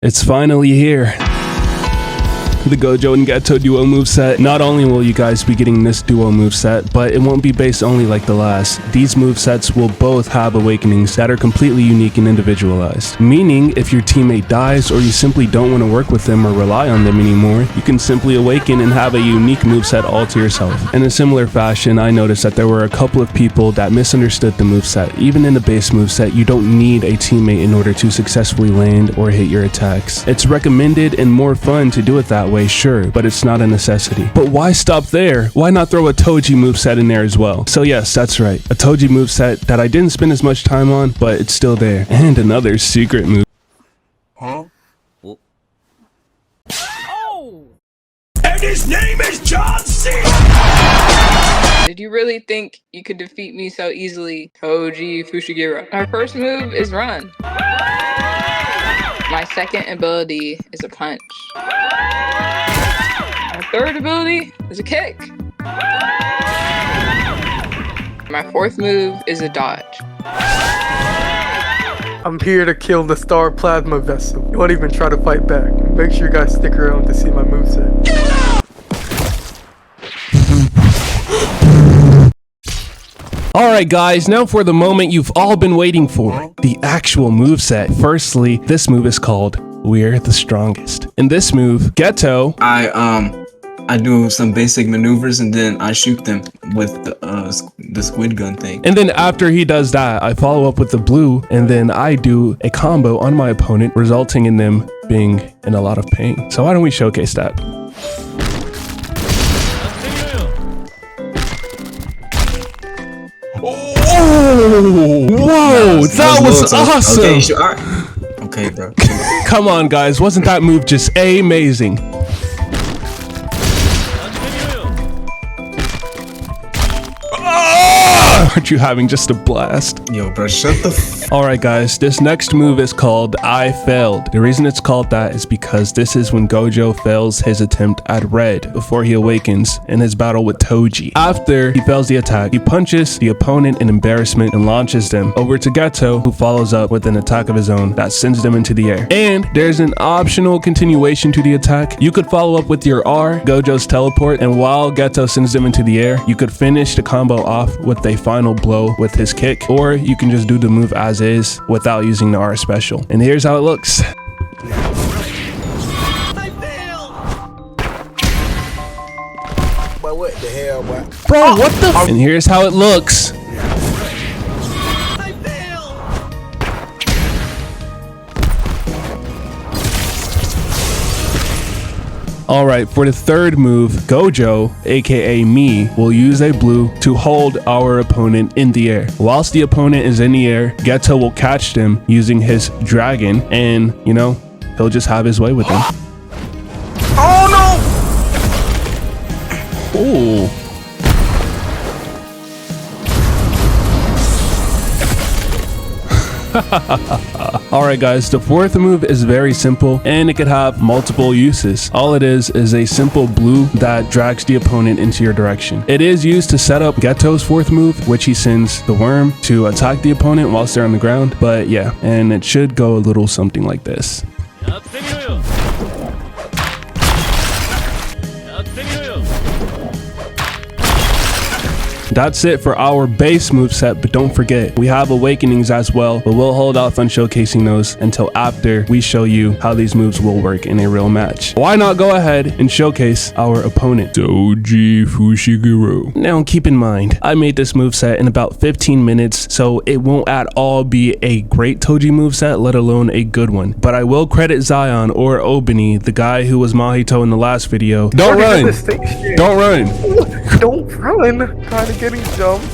It's finally here. The Gojo and Geto duo moveset. Not only will you guys be getting this duo moveset, but it won't be based only like the last. These movesets will both have awakenings that are completely unique and individualized. Meaning, if your teammate dies or you simply don't want to work with them or rely on them anymore, you can simply awaken and have a unique moveset all to yourself. In a similar fashion, I noticed that there were a couple of people that misunderstood the moveset. Even in the base moveset, you don't need a teammate in order to successfully land or hit your attacks. It's recommended and more fun to do it that way, sure, but it's not a necessity. But why stop there? Why not throw a Toji moveset in there as well? So yes, that's right, a Toji moveset that I didn't spend as much time on, but it's still there. And another secret move. Huh? Oh! And his name is John C. Did you really think you could defeat me so easily, Toji Fushigira? My first move is run. My second ability is a punch. My third ability is a kick. My fourth move is a dodge. I'm here to kill the Star Plasma Vessel. You won't even try to fight back. Make sure you guys stick around to see my moveset. Alright guys, now for the moment you've all been waiting for. The actual moveset. Firstly, this move is called We're the Strongest. In this move, Geto... I do some basic maneuvers and then I shoot them with the squid gun thing. And then after he does that, I follow up with the blue and then I do a combo on my opponent, resulting in them being in a lot of pain. So why don't we showcase that? Oh, whoa, that was awesome. Okay, sure. Okay, bro. Come on, guys. Wasn't that move just amazing? Aren't you having just a blast? Yo, bro, shut the f. Alright guys, this next move is called I Failed. The reason it's called that is because this is when Gojo fails his attempt at red before he awakens in his battle with Toji. After he fails the attack, he punches the opponent in embarrassment and launches them over to Geto, who follows up with an attack of his own that sends them into the air. And there's an optional continuation to the attack. You could follow up with your R, Gojo's teleport, and while Geto sends them into the air, you could finish the combo off with a final blow with his kick, or you can just do the move as is without using the R special. And here's how it looks. But what the hell, boy? Bro, what the f— And here's how it looks. Alright, for the third move, Gojo, aka me, will use a blue to hold our opponent in the air. Whilst the opponent is in the air, Geto will catch them using his dragon and, you know, he'll just have his way with them. Oh no! Ooh. Alright guys, the fourth move is very simple and it could have multiple uses. All it is a simple blue that drags the opponent into your direction. It is used to set up Geto's fourth move, which he sends the worm to attack the opponent whilst they're on the ground. But yeah, and it should go a little something like this. That's it for our base moveset, but don't forget, we have awakenings as well, but we'll hold off on showcasing those until after we show you how these moves will work in a real match. Why not go ahead and showcase our opponent, Toji Fushigira. Now keep in mind, I made this moveset in about 15 minutes, so it won't at all be a great Toji moveset, let alone a good one. But I will credit Zion or Obani, the guy who was Mahito in the last video. Don't run! Don't run! Don't run! Trying to get him jumped.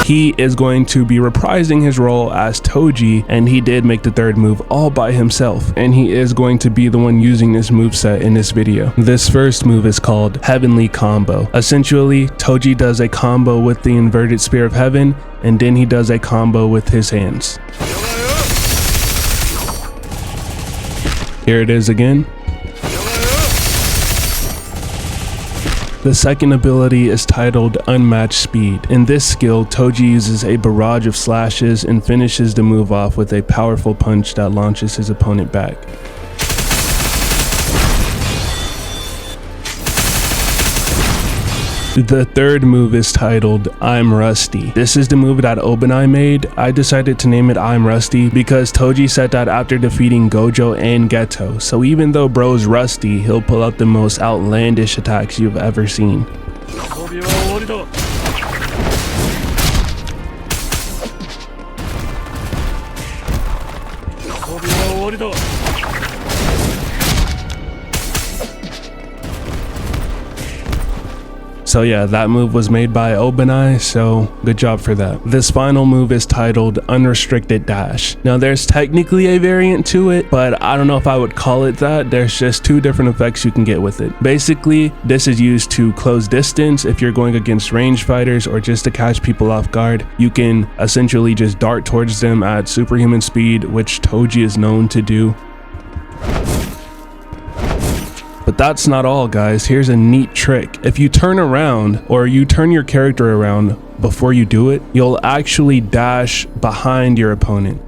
He is going to be reprising his role as Toji, and he did make the third move all by himself, and he is going to be the one using this moveset in this video. This first move is called Heavenly Combo. Essentially, Toji does a combo with the inverted Spear of Heaven, and then he does a combo with his hands. Here it is again. The second ability is titled Unmatched Speed. In this skill, Toji uses a barrage of slashes and finishes the move off with a powerful punch that launches his opponent back. The third move is titled I'm Rusty. This is the move that Amanai made. I decided to name it I'm Rusty because Toji said that after defeating Gojo and Geto. So even though bro's rusty, he'll pull out the most outlandish attacks you've ever seen. So yeah, that move was made by Amanai, so good job for that. This final move is titled Unrestricted Dash. Now there's technically a variant to it, but I don't know if I would call it that. There's just two different effects you can get with it. Basically, this is used to close distance if you're going against range fighters or just to catch people off guard. You can essentially just dart towards them at superhuman speed, which Toji is known to do. But that's not all, guys. Here's a neat trick. If you turn around or you turn your character around before you do it, you'll actually dash behind your opponent.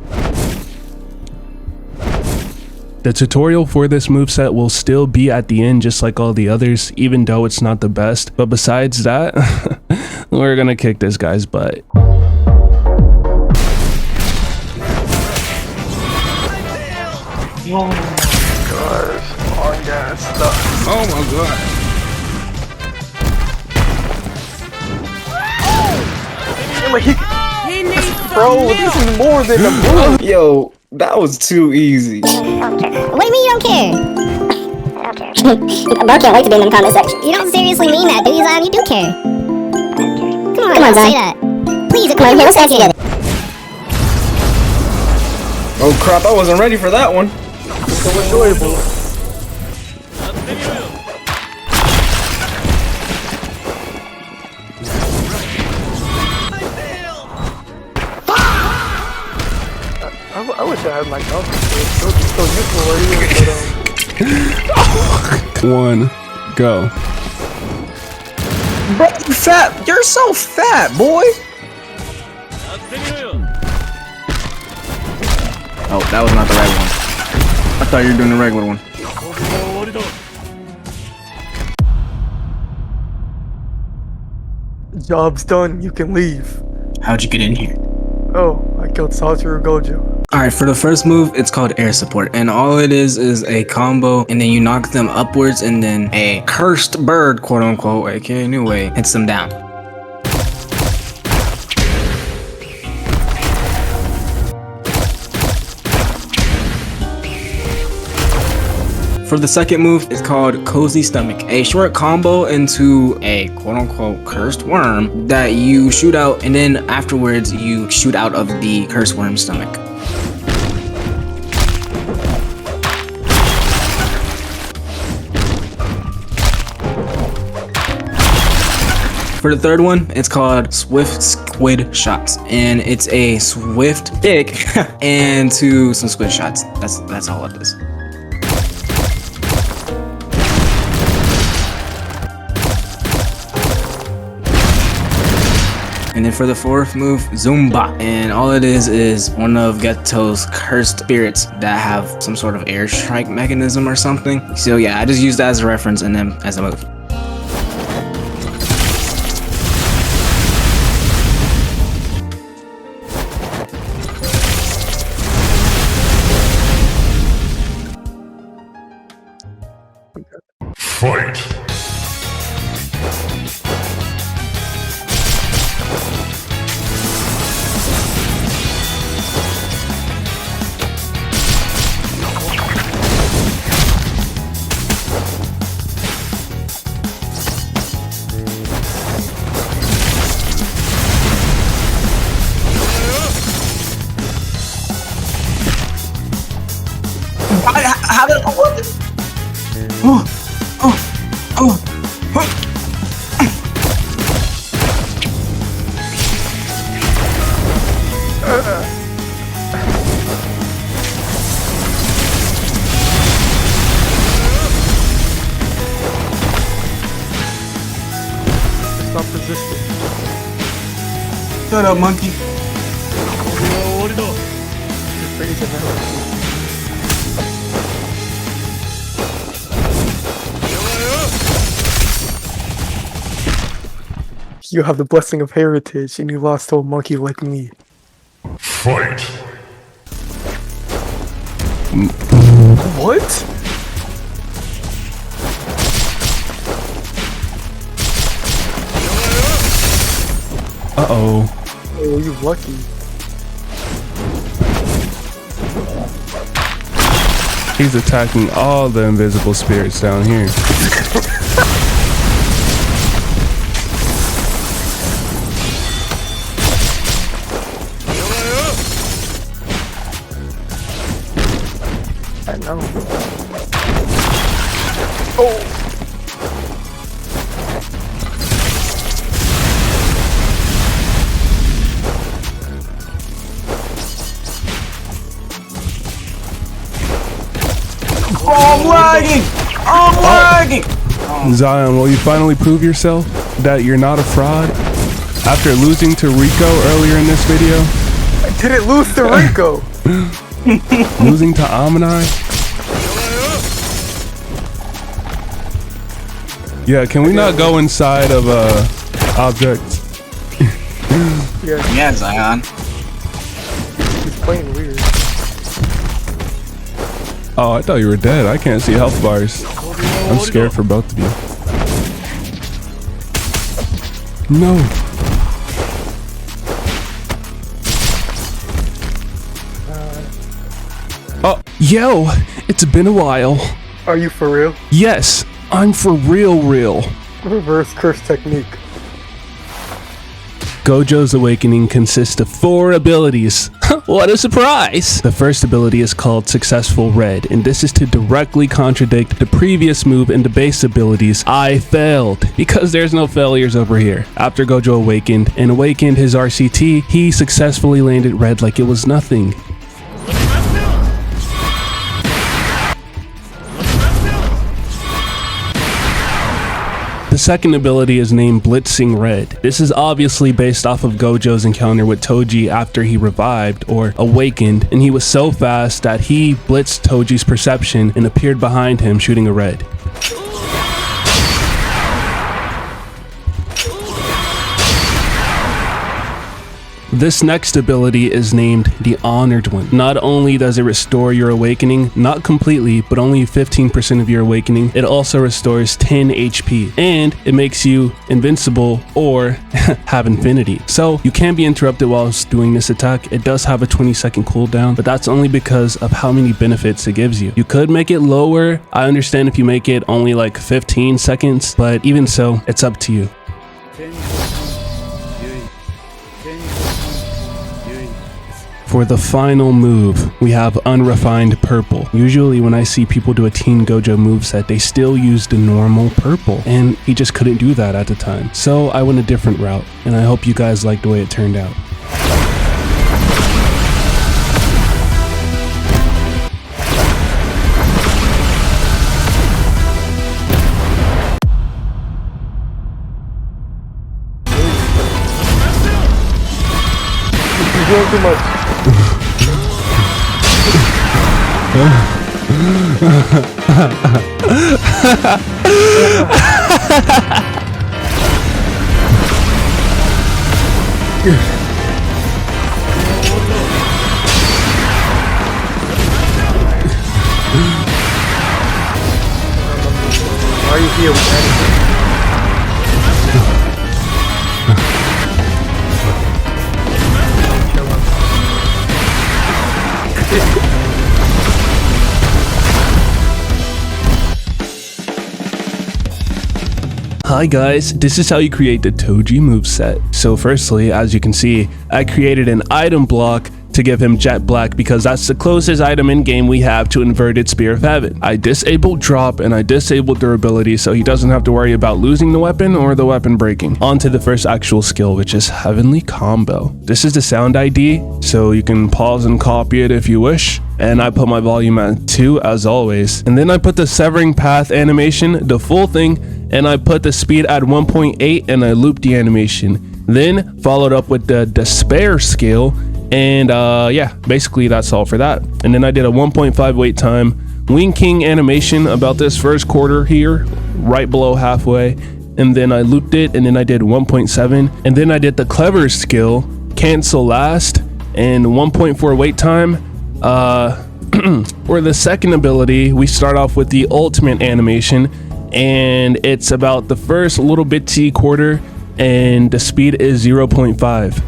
The tutorial for this moveset will still be at the end just like all the others, even though it's not the best. But besides that, we're gonna kick this guy's butt. Oh my god. Bro, this is more than a move. Yo, that was too easy. What do you mean you don't care? I don't care. Bro can't wait to be in the comment section. You don't seriously mean that, do you, Zion? You do care. Come on, say that. Please, come on, here, let's dance together. Oh crap, I wasn't ready for that one. It's so enjoyable. I wish I had my gun. It's so useful right here, but One, go. Bro, you fat. You're so fat, boy. Oh, that was not the right one. I thought you were doing the regular one. Job's done, you can leave. How'd you get in here? Oh, I killed Satoru Gojo. Alright, for the first move, it's called air support. And all it is a combo, and then you knock them upwards, and then a cursed bird, quote unquote, aka New Way, hits them down. For the second move, it's called Cozy Stomach, a short combo into a quote-unquote cursed worm that you shoot out, and then afterwards you shoot out of the cursed worm stomach. For the third one, it's called Swift Squid Shots, and it's a swift kick into some squid shots. That's all it is. And then for the fourth move, Zumba. And all it is one of Geto's cursed spirits that have some sort of airstrike mechanism or something. So yeah, I just used that as a reference and then as a move. Fight! How did what? Shut up, monkey. You have the blessing of heritage, and you lost to a monkey like me. Fight! What? Uh-oh. Oh, you lucky. He's attacking all the invisible spirits down here. I know. Oh! Oh, I'm lagging! I'm lagging! Zion, will you finally prove yourself that you're not a fraud? After losing to Riko earlier in this video? I didn't lose to Riko! Losing to Amanai? Yeah, can we not go inside of objects? Yeah, Zion. He's playing weird. Oh, I thought you were dead. I can't see health bars. I'm scared for both of you. No. Oh, yo, it's been a while. Are you for real? Yes, I'm for real. Reverse curse technique. Gojo's Awakening consists of 4 abilities. What a surprise! The first ability is called Successful Red, and this is to directly contradict the previous move in the base abilities, I failed, because there's no failures over here. After Gojo awakened and awakened his RCT, he successfully landed red like it was nothing. The second ability is named Blitzing Red. This is obviously based off of Gojo's encounter with Toji after he revived or awakened, and he was so fast that he blitzed Toji's perception and appeared behind him shooting a red. This next ability is named the Honored One. Not only does it restore your awakening, not completely, but only 15% of your awakening, it also restores 10 HP, and it makes you invincible or have infinity. So you can be interrupted whilst doing this attack. It does have a 20-second cooldown, but that's only because of how many benefits it gives you. You could make it lower. I understand if you make it only like 15 seconds, but even so, it's up to you. For the final move, we have Unrefined Purple. Usually when I see people do a Teen Gojo moveset, they still use the normal purple, and he just couldn't do that at the time. So I went a different route, and I hope you guys like the way it turned out. You're doing too much. Why are you here with anything? Hi guys, this is how you create the Toji moveset. So firstly, as you can see, I created an item block to give him Jet Black because that's the closest item in game we have to Inverted Spear of Heaven. I disabled drop and I disabled durability so he doesn't have to worry about losing the weapon or the weapon breaking. On to the first actual skill, which is Heavenly Combo. This is the sound ID, so you can pause and copy it if you wish. And I put my volume at 2 as always. And then I put the Severing Path animation, the full thing, and I put the speed at 1.8 and I looped the animation. Then followed up with the Despair skill, and yeah, basically that's all for that. And then I did a 1.5 wait time Wing King animation about this first quarter here, right below halfway, and then I looped it, and then I did 1.7, and then I did the Clever skill, cancel last, and 1.4 wait time. For the second ability, we start off with the ultimate animation, and it's about the first little bitty quarter, and the speed is 0.5.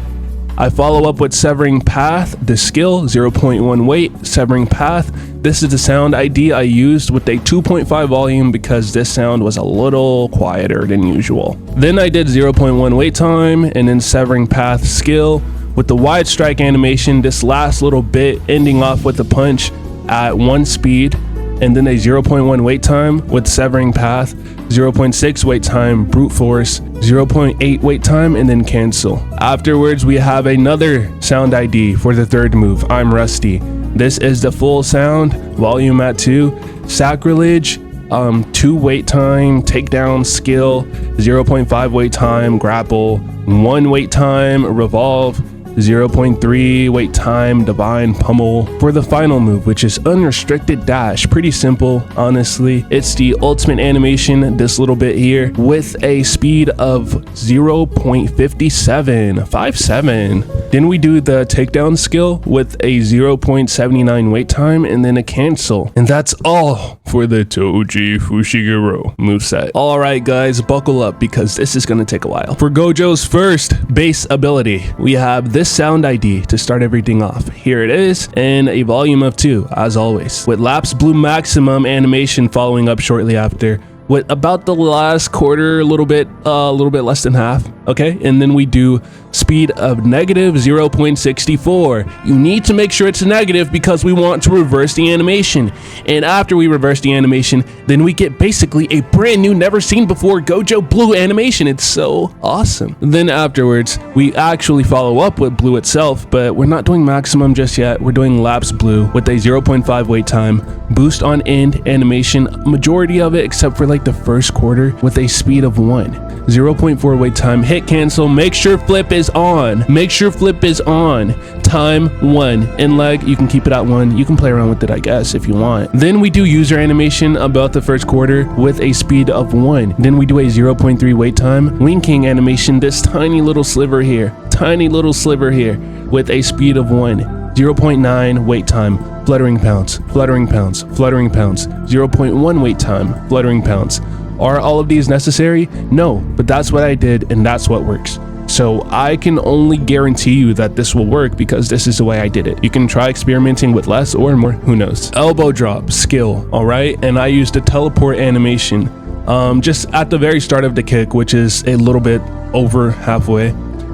I follow up with Severing Path, the skill, 0.1 wait, Severing Path. This is the sound ID I used with a 2.5 volume because this sound was a little quieter than usual. Then I did 0.1 wait time, and then Severing Path skill with the wide strike animation, this last little bit ending off with a punch at 1 speed, and then a 0.1 wait time with Severing Path, 0.6 wait time Brute Force, 0.8 wait time, and then cancel. Afterwards, we have another sound ID for the third move, I'm Rusty. This is the full sound, volume at 2, Sacrilege, 2 wait time, takedown skill, 0.5 wait time, grapple, 1 wait time, revolve, 0.3 wait time, divine pummel. For the final move, which is unrestricted dash, pretty simple, honestly. It's the ultimate animation, this little bit here, with a speed of 0.57. Then we do the takedown skill with a 0.79 wait time, and then a cancel. And that's all for the Toji Fushiguro moveset. All right, guys, buckle up because this is gonna take a while. For Gojo's first base ability, we have this sound ID to start everything off. Here it is, and a volume of 2, as always, with Lapse Blue Maximum animation following up shortly after, with about the last quarter, a little bit less than half. Okay, and then we do speed of negative 0.64. You need to make sure it's negative because we want to reverse the animation. And after we reverse the animation, then we get basically a brand new, never seen before Gojo Blue animation. It's so awesome. Then afterwards, we actually follow up with Blue itself, but we're not doing maximum just yet. We're doing Lapse Blue with a 0.5 wait time, boost on end animation, majority of it except for like the first quarter, with a speed of 1, 0.4 wait time, hit cancel, make sure flip is on, time 1, and leg, you can keep it at 1, you can play around with it I guess if you want. Then we do user animation about the first quarter with a speed of 1. Then we do a 0.3 wait time, Wing King animation, this tiny little sliver here with a speed of 1, 0.9 wait time, fluttering pounce, 0.1 wait time, fluttering pounce. Are all of these necessary? No, but that's what I did and that's what works. So I can only guarantee you that this will work because this is the way I did it. You can try experimenting with less or more, who knows. Elbow drop skill, all right? And I used a teleport animation just at the very start of the kick, which is a little bit over halfway,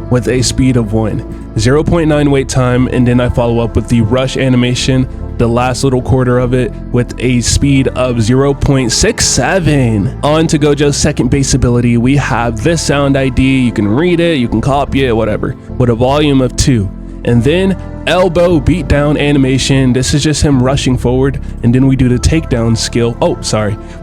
with a speed of 1, 0.9 wait time, and then I follow up with the rush animation, the last little quarter of it, with a speed of 0.67. On to Gojo's second base ability, we have this sound ID, you can read it, you can copy it, whatever, with a volume of 2. And then elbow beatdown animation, this is just him rushing forward, and then we do the takedown skill.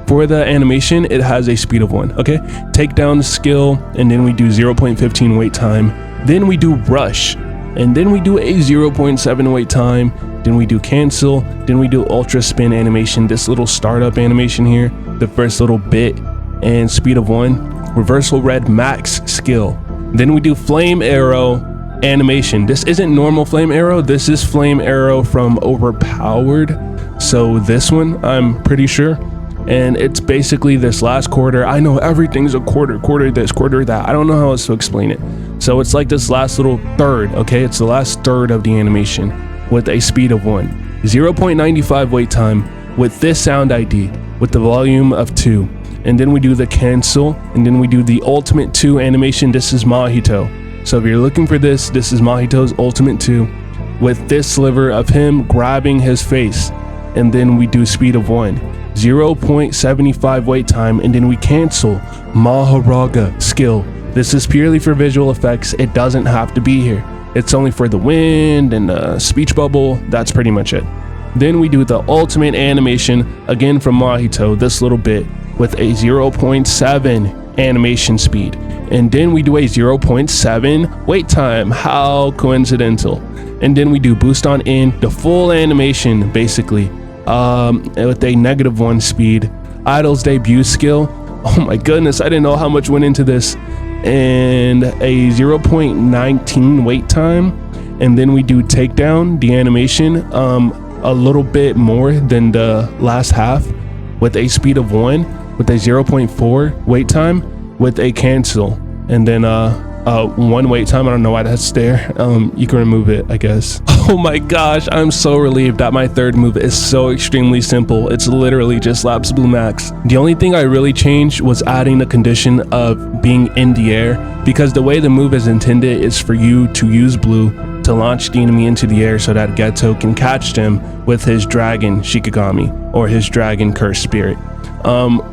For the animation it has a speed of 1, okay? Takedown skill, and then we do 0.15 wait time, then we do rush, and then we do a 0.7 wait time, then we do cancel, then we do ultra spin animation, this little startup animation here, the first little bit, and speed of 1, reversal red max skill. Then we do flame arrow animation. This isn't normal flame arrow, this is flame arrow from Overpowered, so this one I'm pretty sure, and it's basically this last quarter. I know everything's a quarter this, quarter that, I don't know how else to explain it. So it's like this last little third, okay? It's the last third of the animation with a speed of 1, 0.95 wait time, with this sound ID with the volume of 2, and then we do the cancel, and then we do the ultimate 2 animation. This is Mahito. So if you're looking for this, this is Mahito's ultimate 2 with this sliver of him grabbing his face, and then we do speed of 1, 0.75 wait time, and then we cancel Maharaga skill. This is purely for visual effects, it doesn't have to be here. It's only for the wind and the speech bubble, that's pretty much it. Then we do the ultimate animation, again from Mahito, this little bit, with a 0.7 animation speed. And then we do a 0.7 wait time. How coincidental. And then we do boost on in, the full animation basically, with a -1 speed. Idol's debut skill. Oh my goodness, I didn't know how much went into this. And a 0.19 wait time. And then we do takedown, the animation, a little bit more than the last half, with a speed of 1, with a 0.4 wait time, with a cancel. And then 1 wait time. I don't know why that's there. You can remove it, I guess. Oh my gosh, I'm so relieved that my third move is so extremely simple. It's literally just Lapse Blue Max. The only thing I really changed was adding the condition of being in the air, because the way the move is intended is for you to use blue to launch the enemy into the air so that Geto can catch them with his dragon Shikigami or his dragon curse spirit.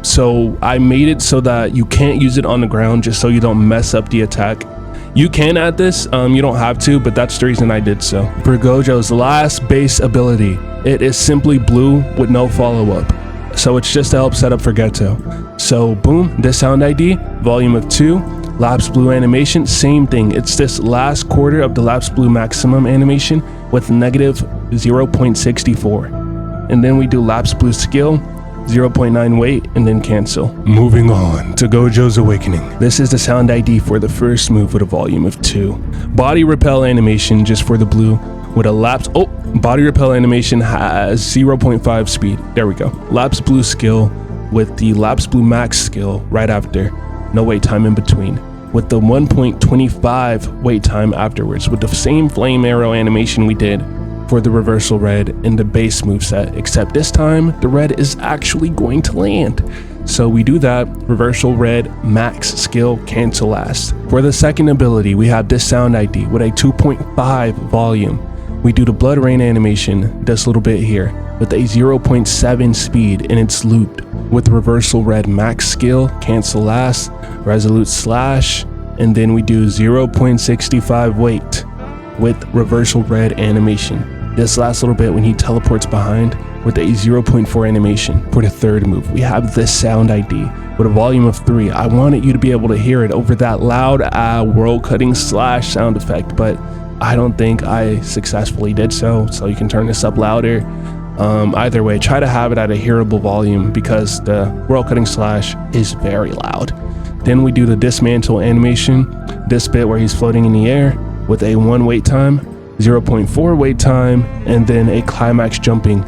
So I made it so that you can't use it on the ground, just so you don't mess up the attack. You can add this, you don't have to, but that's the reason I did so. For Gojo's last base ability, it is simply blue with no follow-up. So it's just to help set up for Geto. So boom, this sound ID, volume of 2, Lapse Blue animation, same thing. It's this last quarter of the Lapse Blue maximum animation with -0.64. And then we do Lapse Blue skill, 0.9 wait, and then cancel. Moving on to Gojo's Awakening. This is the sound ID for the first move with a volume of 2. Body repel animation just for the blue with a lapse. Oh, body repel animation has 0.5 speed. There we go. Lapse Blue skill with the Lapse Blue max skill right after. No wait time in between. With the 1.25 wait time afterwards, with the same flame arrow animation we did for the reversal red in the base moveset, except this time the red is actually going to land. So we do that, reversal red, max skill, cancel last. For the second ability, we have this sound ID with a 2.5 volume. We do the blood rain animation, this little bit here, with a 0.7 speed, and it's looped with reversal red max skill, cancel last, resolute slash, and then we do 0.65 wait with reversal red animation. This last little bit when he teleports behind with a 0.4 animation. For the third move, we have this sound ID with a volume of 3. I wanted you to be able to hear it over that loud world cutting slash sound effect, but I don't think I successfully did so. So you can turn this up louder. Either way, try to have it at a hearable volume because the world cutting slash is very loud. Then we do the dismantle animation, this bit where he's floating in the air with a 1 wait time, 0.4 wait time, and then a climax jumping.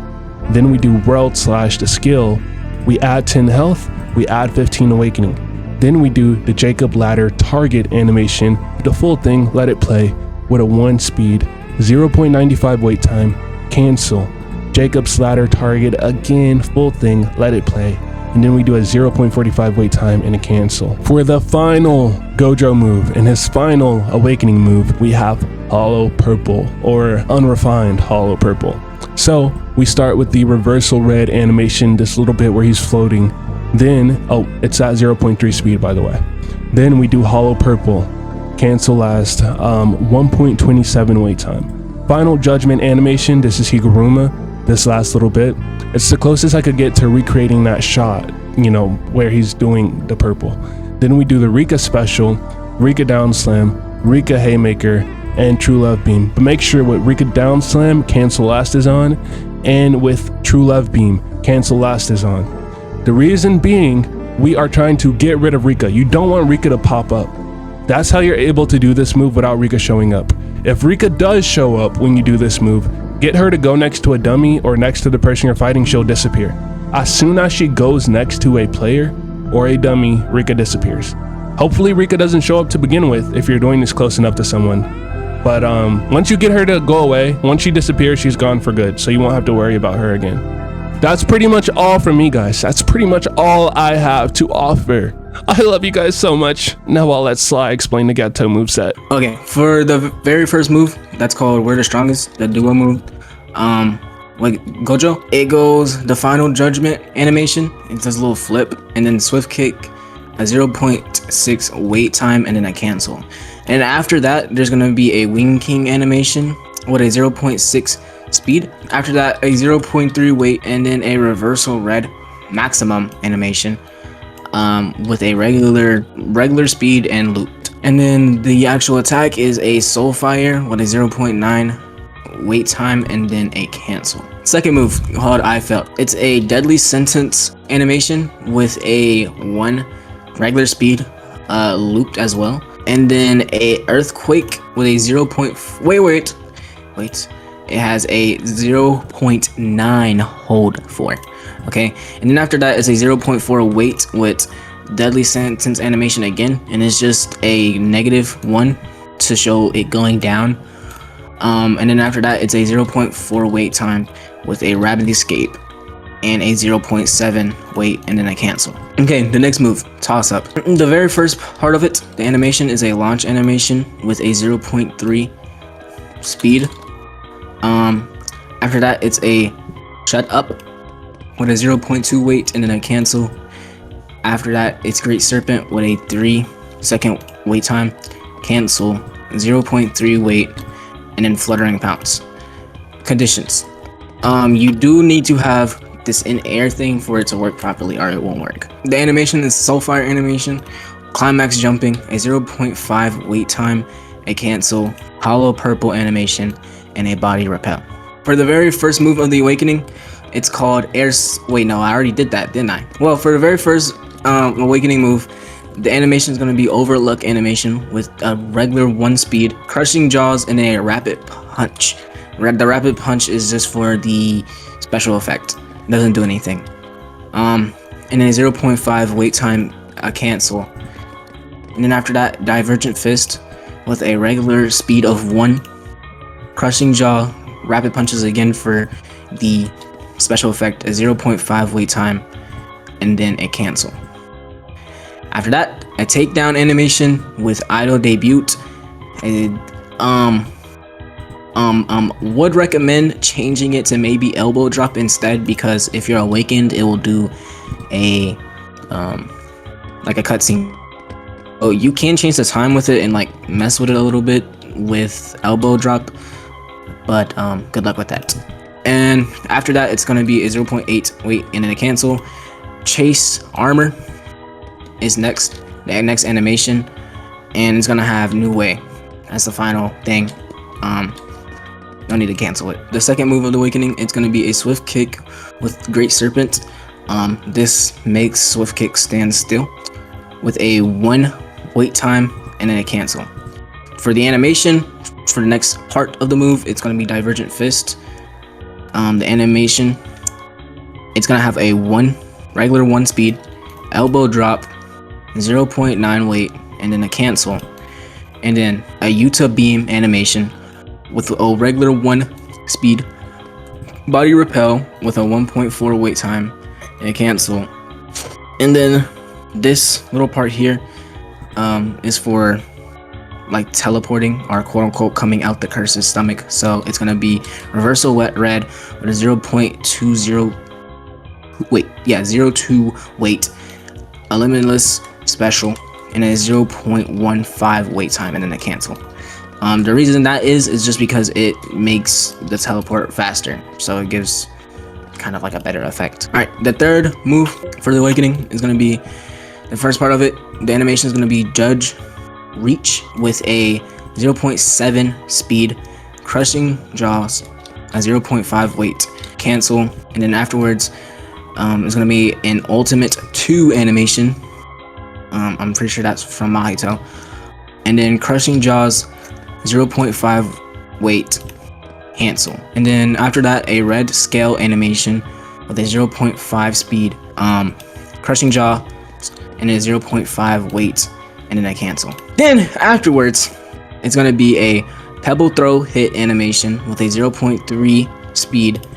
Then we do world slash the skill. We add 10 health, we add 15 awakening. Then we do the Jacob ladder target animation, the full thing, let it play, with a 1 speed, 0.95 wait time, cancel. Jacob's ladder target again, full thing, let it play. And then we do a 0.45 wait time and a cancel. For the final Gojo move and his final awakening move, we have Hollow Purple, or unrefined Hollow Purple. So we start with the reversal red animation, this little bit where he's floating. Then, oh, it's at 0.3 speed by the way. Then we do Hollow Purple, cancel last, 1.27 wait time. Final judgment animation, this is Higuruma, this last little bit. It's the closest I could get to recreating that shot, you know, where he's doing the purple. Then we do the Rika special, Rika down slam, Rika haymaker, and True Love Beam. But make sure with Rika down slam, cancel last is on, and with True Love Beam, cancel last is on. The reason being, we are trying to get rid of Rika. You don't want Rika to pop up. That's how you're able to do this move without Rika showing up. If Rika does show up when you do this move, get her to go next to a dummy or next to the person you're fighting, she'll disappear. As soon as she goes next to a player or a dummy, Rika disappears. Hopefully Rika doesn't show up to begin with if you're doing this close enough to someone. But once you get her to go away, once she disappears, she's gone for good. So you won't have to worry about her again. That's pretty much all from me, guys. That's pretty much all I have to offer. I love you guys so much. Now I'll let Sly explain the Geto moveset. Okay, for the very first move, that's called We're the Strongest, the duo move. Like Gojo, it goes the final judgment animation. It does a little flip, and then swift kick, a 0.6 wait time, and then a cancel. And after that, there's gonna be a Wing King animation with a 0.6 speed. After that, a 0.3 wait, and then a reversal red maximum animation. with a regular speed and looped. And then the actual attack is a Soul Fire with a 0.9 wait time and then a cancel. Second move called I Felt. It's a Deadly Sentence animation with a 1 regular speed looped as well, and then a Earthquake with a 0. Wait. It has a 0.9 hold for. Okay, and then after that is a 0.4 wait with Deadly Sentence animation again, and it's just a -1 to show it going down. And then after that it's a 0.4 wait time with a Rapid Escape and a 0.7 wait and then a cancel. Okay, the next move, Toss Up. The very first part of it, the animation is a launch animation with a 0.3 speed. After that it's a Shut Up with a 0.2 wait and then a cancel. After that it's Great Serpent with a 3-second wait time, cancel, 0.3 wait, and then Fluttering Pounce. Conditions. You do need to have this in-air thing for it to work properly or it won't work. The animation is Soulfire animation, climax jumping, a 0.5 wait time, a cancel, hollow purple animation, and a body repel. For the very first move of the awakening, it's called wait, no, I already did that, didn't I? Well, for the very first awakening move, the animation is going to be Overlook animation with a regular 1 speed, crushing jaws, and a rapid punch. The rapid punch is just for the special effect. It doesn't do anything. And then a 0.5 wait time, a cancel. And then after that, Divergent Fist with a regular speed of 1, crushing jaw, rapid punches again for the special effect, a 0.5 wait time, and then a cancel. After that, a takedown animation with Idol Debut. Would recommend changing it to maybe elbow drop instead, because if you're awakened, it will do a like a cutscene. Oh, you can change the time with it and like mess with it a little bit with elbow drop, but good luck with that. And after that, it's gonna be a 0.8 wait and then a cancel. Chase Armor is next, the next animation, and it's gonna have New Way as the final thing. No need to cancel it. The second move of the awakening, it's gonna be a Swift Kick with Great Serpent. This makes Swift Kick stand still with a 1 wait time and then a cancel. For the animation, for the next part of the move, it's gonna be Divergent Fist. The animation, it's gonna have a regular 1 speed, elbow drop, 0.9 wait, and then a cancel, and then a Utah Beam animation with a regular 1 speed, body repel with a 1.4 wait time, and a cancel. And then this little part here is for like teleporting or quote unquote coming out the curse's stomach. So it's gonna be Reversal Wet Red with a 0.20 02 wait, a Limitless Special, and a 0.15 wait time, and then a cancel. The reason that is just because it makes the teleport faster, so it gives kind of like a better effect. All right, the third move for the awakening is going to be the first part of it. The animation is going to be Judge Reach with a 0.7 speed, crushing jaws, a 0.5 wait, cancel, and then afterwards it's going to be an Ultimate 2 animation. I'm pretty sure that's from Mahito, and then crushing jaws, 0.5 wait, cancel. And then after that, a red scale animation with a 0.5 speed, crushing jaw, and a 0.5 wait, and then a cancel. Then afterwards, it's gonna be a pebble throw hit animation with a 0.3 speed,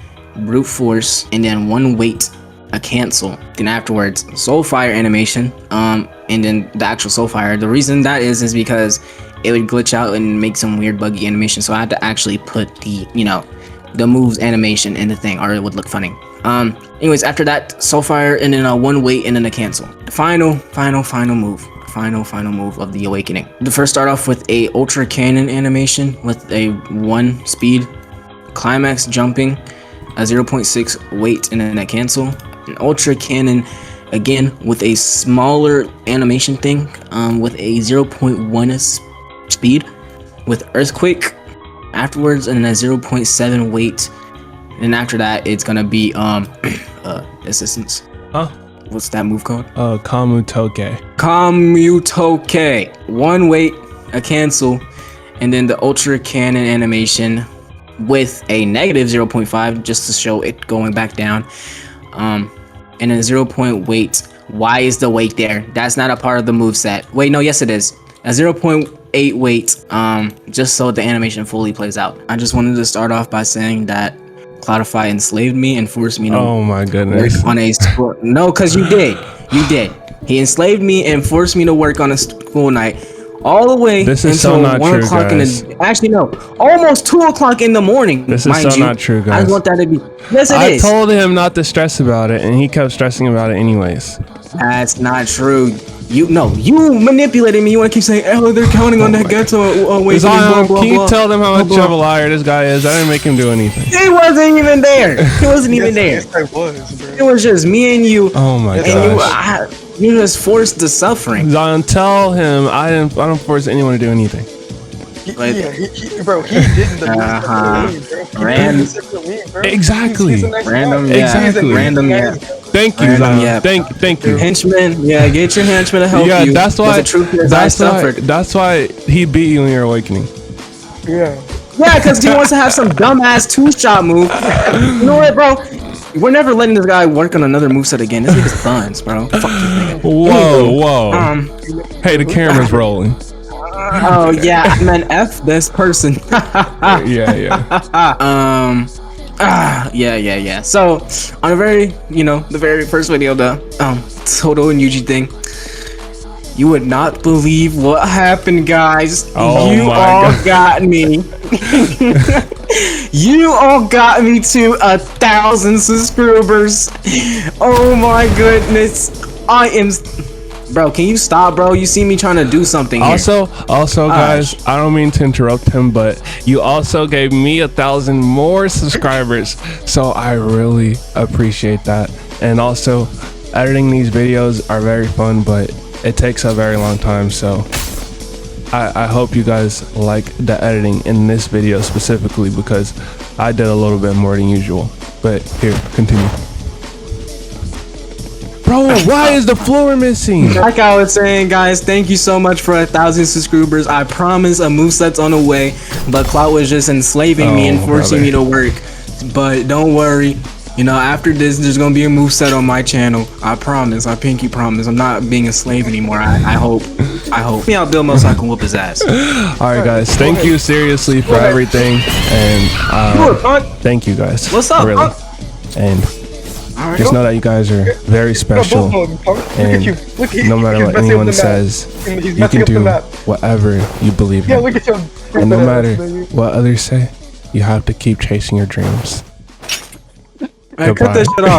brute force, and then 1 wait, a cancel. Then afterwards, soul fire animation, and then the actual soul fire. The reason that is because it would glitch out and make some weird buggy animation, so I had to actually put the the moves animation in the thing, or it would look funny. Anyways, after that, Soulfire, and then a 1 wait, and then a cancel. The final move of the awakening. The first start off with a Ultra Cannon animation with a 1 speed, climax jumping, a 0.6 wait, and then a cancel. An Ultra Cannon again with a smaller animation thing, with a 0.1 speed, with Earthquake afterwards, and then a 0.7 weight. And after that, it's gonna be assistance. Huh? What's that move called? Kamutoke. Kamutoke. 1 weight, a cancel, and then the Ultra Cannon animation with a negative 0.5 just to show it going back down. And then 0. weight. Why is the weight there? That's not a part of the moveset. Wait, no, yes it is. A 0.8 weight, just so the animation fully plays out. I just wanted to start off by saying that Cloudify enslaved me and forced me to Oh my goodness. work on a school. No, because you did. He enslaved me and forced me to work on a school night all the way This is until so not 1 true, o'clock guys. in the actually no, almost 2 o'clock in the morning. This is mind so you. not true, I guys. just want that to be. Yes, it I is. told him not to stress about it, and he kept stressing about it anyways. That's not true. You manipulated me. You want to keep saying, "Oh, they're counting on that Geto Awakening." Zion, Blah, blah, can you blah, tell them how blah, much blah. of a liar this guy is? I didn't make him do anything. He wasn't even there. He wasn't even there. Yes, I was, bro. It was just me and you. Oh my And gosh. you just forced the suffering. Zion, tell him I don't force anyone to do anything. Like- Yeah, bro, he did the Exactly. Random, yeah. Exactly. Random, yeah. Thank you, Random, Zion. yeah. Thank you. Henchman, yeah. Get your henchman to help Yeah, you. that's why. The truth is, I suffered. That's why he beat you in your awakening. Yeah. Yeah, because he wants to have some dumbass 2-shot move. You know what, bro? We're never letting this guy work on another moveset again. This nigga's buns, bro. Fuck this nigga. Whoa. Hey, the camera's rolling. Oh yeah, man. F this person. Yeah. Yeah. So, on the very first video, the Toto and Yuji thing, you would not believe what happened, guys. Oh You my all God. got me. You all got me to 1,000 subscribers. Oh my goodness. I am. Bro, can you stop, bro? You see me trying to do something here. Also, guys, I don't mean to interrupt him, but you also gave me 1,000 more subscribers, so I really appreciate that. And also, editing these videos are very fun, but it takes a very long time, so I hope you guys like the editing in this video specifically, because I did a little bit more than usual. But here, continue. Bro, why is the floor missing? Like I was saying, guys, thank you so much for 1,000 subscribers. I promise a moveset's on the way, but Cloud was just enslaving me and forcing me to work. But don't worry, after this, there's gonna be a moveset on my channel. I promise. I pinky promise. I'm not being a slave anymore. I hope. Me out Bill Mo so I can whoop his ass. All right, guys, thank you seriously for everything, and thank you guys. What's up, really? And just know that you guys are very special, and no matter what anyone says, you can do whatever you believe Yeah, in. look at you. And no matter what others say, you have to keep chasing your dreams. Cut that shit off.